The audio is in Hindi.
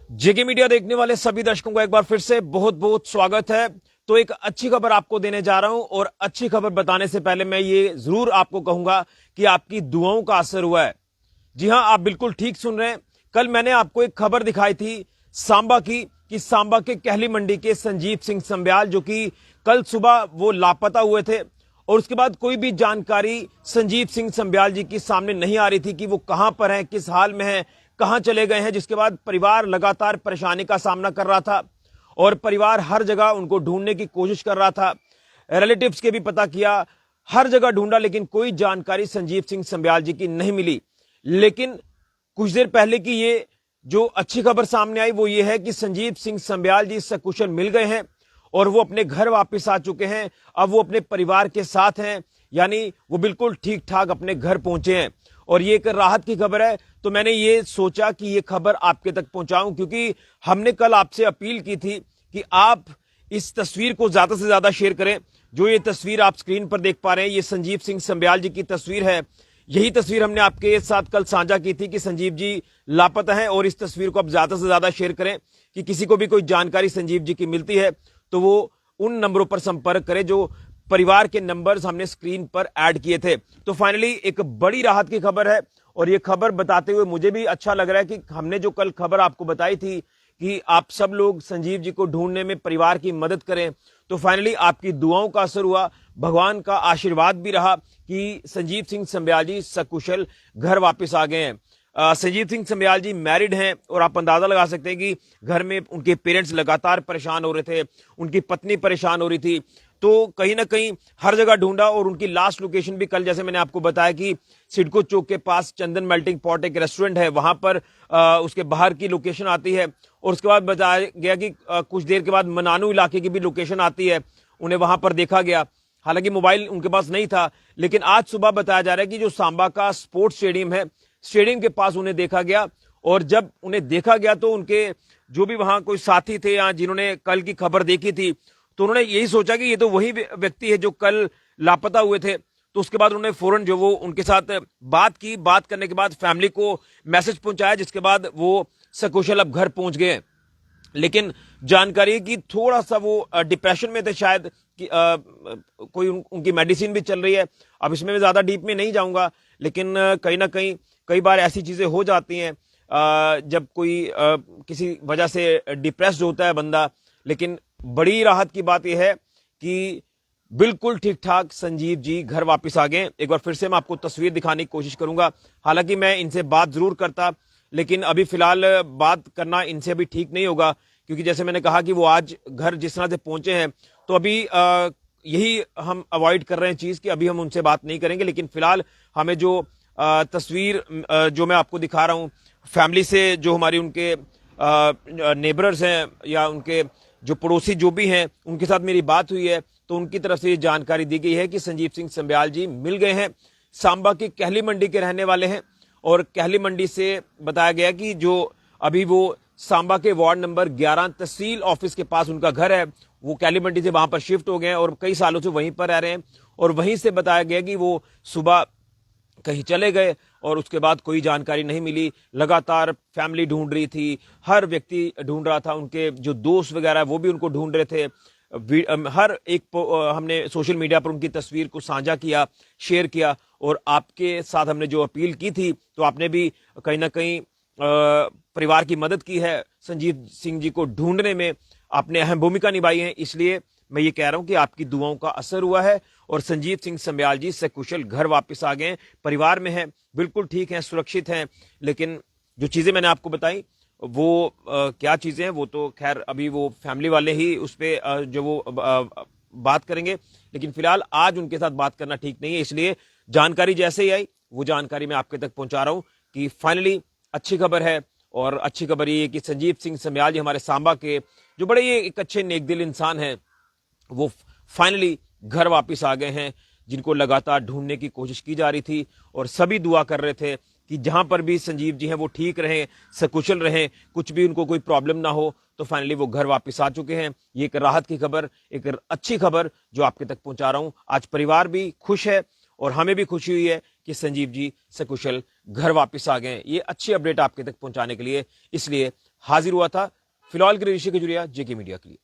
जेके मीडिया देखने वाले सभी दर्शकों को एक बार फिर से बहुत बहुत स्वागत है। तो एक अच्छी खबर आपको देने जा रहा हूं और अच्छी खबर बताने से पहले मैं ये जरूर आपको कहूंगा कि आपकी दुआओं का असर हुआ है। जी हां, आप बिल्कुल ठीक सुन रहे हैं। कल मैंने आपको एक खबर दिखाई थी सांबा की कि सांबा के कहली मंडी के संजीव सिंह संब्याल जो कि कल सुबह वो लापता हुए थे और उसके बाद कोई भी जानकारी संजीव सिंह संब्याल जी की सामने नहीं आ रही थी कि वो कहां पर हैं, किस हाल में हैं, कहां चले गए हैं। जिसके बाद परिवार लगातार परेशानी का सामना कर रहा था और परिवार हर जगह उनको ढूंढने की कोशिश कर रहा था। रिलेटिव्स के भी पता किया, हर जगह ढूंढा, लेकिन कोई जानकारी संजीव सिंह संब्याल जी की नहीं मिली। लेकिन कुछ देर पहले की ये जो अच्छी खबर सामने आई वो ये है कि संजीव सिंह संब्याल जी सकुशल मिल गए हैं और वो अपने घर वापस आ चुके हैं। अब वो अपने परिवार के साथ हैं, यानी वो बिल्कुल ठीक ठाक अपने घर पहुंचे हैं और ये एक राहत की खबर है। तो मैंने ये सोचा कि ये खबर आपके तक पहुंचाऊं, क्योंकि हमने कल आपसे अपील की थी कि आप इस तस्वीर को ज्यादा से ज्यादा शेयर करें। जो ये तस्वीर आप स्क्रीन पर देख पा रहे हैं, ये संजीव सिंह संब्याल जी की तस्वीर है। यही तस्वीर हमने आपके साथ कल साझा की थी कि संजीव जी लापता हैं और इस तस्वीर को आप ज्यादा से ज्यादा शेयर करें कि किसी को भी कोई जानकारी संजीव जी की मिलती है तो वो उन नंबरों पर संपर्क करें जो परिवार के नंबर्स हमने स्क्रीन पर ऐड किए थे। तो फाइनली एक बड़ी राहत की खबर है और ये खबर बताते हुए मुझे भी अच्छा लग रहा है कि हमने जो कल खबर आपको बताई थी कि आप सब लोग संजीव जी को ढूंढने में परिवार की मदद करें, तो फाइनली आपकी दुआओं का असर हुआ, भगवान का आशीर्वाद भी रहा कि संजीव सिंह संब्याल जी सकुशल घर वापस आ गए हैं। संजीव सिंह संब्याल जी मैरिड हैं और आप अंदाजा लगा सकते हैं कि घर में उनके पेरेंट्स लगातार परेशान हो रहे थे, उनकी पत्नी परेशान हो रही थी। तो कहीं ना कहीं हर जगह ढूंढा और उनकी लास्ट लोकेशन भी कल, जैसे मैंने आपको बताया कि सिडको चौक के पास चंदन मेल्टिंग पॉट एक रेस्टोरेंट है, वहां पर उसके बाहर की लोकेशन आती है और उसके बाद बताया गया कि कुछ देर के बाद मनानू इलाके की भी लोकेशन आती है, उन्हें वहां पर देखा गया। हालांकि मोबाइल उनके पास नहीं था, लेकिन आज सुबह बताया जा रहा है कि जो सांबा का स्पोर्ट्स स्टेडियम है, स्टेडियम के पास उन्हें देखा गया और जब उन्हें देखा गया तो उनके जो भी वहां कोई साथी थे या जिन्होंने कल की खबर देखी थी, तो उन्होंने यही सोचा कि ये तो वही व्यक्ति है जो कल लापता हुए थे। तो उसके बाद उन्होंने फौरन जो वो उनके साथ बात की, बात करने के बाद फैमिली को मैसेज पहुंचाया, जिसके बाद वो सकुशल अब घर पहुंच गए। लेकिन जानकारी की थोड़ा सा वो डिप्रेशन में थे शायद कि कोई उनकी मेडिसिन भी चल रही है। अब इसमें मैं ज्यादा डीप में नहीं जाऊंगा, लेकिन कहीं ना कहीं कई बार ऐसी चीजें हो जाती हैं जब कोई किसी वजह से डिप्रेस्ड होता है बंदा। लेकिन बड़ी राहत की बात यह है कि बिल्कुल ठीक ठाक संजीव जी घर वापस आ गए। एक बार फिर से मैं आपको तस्वीर दिखाने की कोशिश करूंगा। हालांकि मैं इनसे बात जरूर करता, लेकिन अभी फिलहाल बात करना इनसे अभी ठीक नहीं होगा, क्योंकि जैसे मैंने कहा कि वो आज घर जिस तरह से पहुंचे हैं, तो अभी यही हम अवॉइड कर रहे हैं चीज कि अभी हम उनसे बात नहीं करेंगे। लेकिन फिलहाल हमें जो तस्वीर जो मैं आपको दिखा रहा हूं, फैमिली से जो हमारी उनके नेबरर्स हैं या उनके जो पड़ोसी जो भी हैं, उनके साथ मेरी बात हुई है, तो उनकी तरफ से ये जानकारी दी गई है कि संजीव सिंह संब्याल जी मिल गए हैं। सांबा की कहली मंडी के रहने वाले हैं और कहली मंडी से बताया गया कि जो अभी वो सांबा के वार्ड नंबर 11 तहसील ऑफिस के पास उनका घर है, वो कहली मंडी से वहां पर शिफ्ट हो गए हैं और कई सालों से वहीं पर रह रहे हैं। और वहीं से बताया गया कि वो सुबह कहीं चले गए और उसके बाद कोई जानकारी नहीं मिली। लगातार फैमिली ढूंढ रही थी, हर व्यक्ति ढूंढ रहा था, उनके जो दोस्त वगैरह वो भी उनको ढूंढ रहे थे। हर एक हमने सोशल मीडिया पर उनकी तस्वीर को साझा किया, शेयर किया और आपके साथ हमने जो अपील की थी, तो आपने भी कहीं ना कहीं परिवार की मदद की है। संजीव सिंह जी को ढूंढने में आपने अहम भूमिका निभाई है, इसलिए मैं ये कह रहा हूं कि आपकी दुआओं का असर हुआ है और संजीव सिंह संब्याल जी सकुशल घर वापस आ गए, परिवार में हैं, बिल्कुल ठीक हैं, सुरक्षित हैं। लेकिन जो चीजें मैंने आपको बताई वो क्या चीजें हैं वो तो खैर अभी वो फैमिली वाले ही उस पर जो वो बात करेंगे। लेकिन फिलहाल आज उनके साथ बात करना ठीक नहीं है, इसलिए जानकारी जैसे ही आई वो जानकारी मैं आपके तक पहुंचा रहा हूं कि फाइनली अच्छी खबर है। और अच्छी खबर ये है कि संजीव सिंह संब्याल जी हमारे सांबा के जो बड़े ये एक अच्छे नेकदिल इंसान हैं, वो फाइनली घर वापस आ गए हैं, जिनको लगातार ढूंढने की कोशिश की जा रही थी और सभी दुआ कर रहे थे कि जहां पर भी संजीव जी हैं वो ठीक रहें, सकुशल रहें, कुछ भी उनको कोई प्रॉब्लम ना हो। तो फाइनली वो घर वापस आ चुके हैं। ये एक राहत की खबर, एक अच्छी खबर जो आपके तक पहुंचा रहा हूं। आज परिवार भी खुश है और हमें भी खुशी हुई है कि संजीव जी सकुशल घर वापस आ गए। ये अच्छी अपडेट आपके तक पहुंचाने के लिए इसलिए हाजिर हुआ था। फिलहाल के लिए ऋषि खजुरिया, जेके मीडिया के लिए।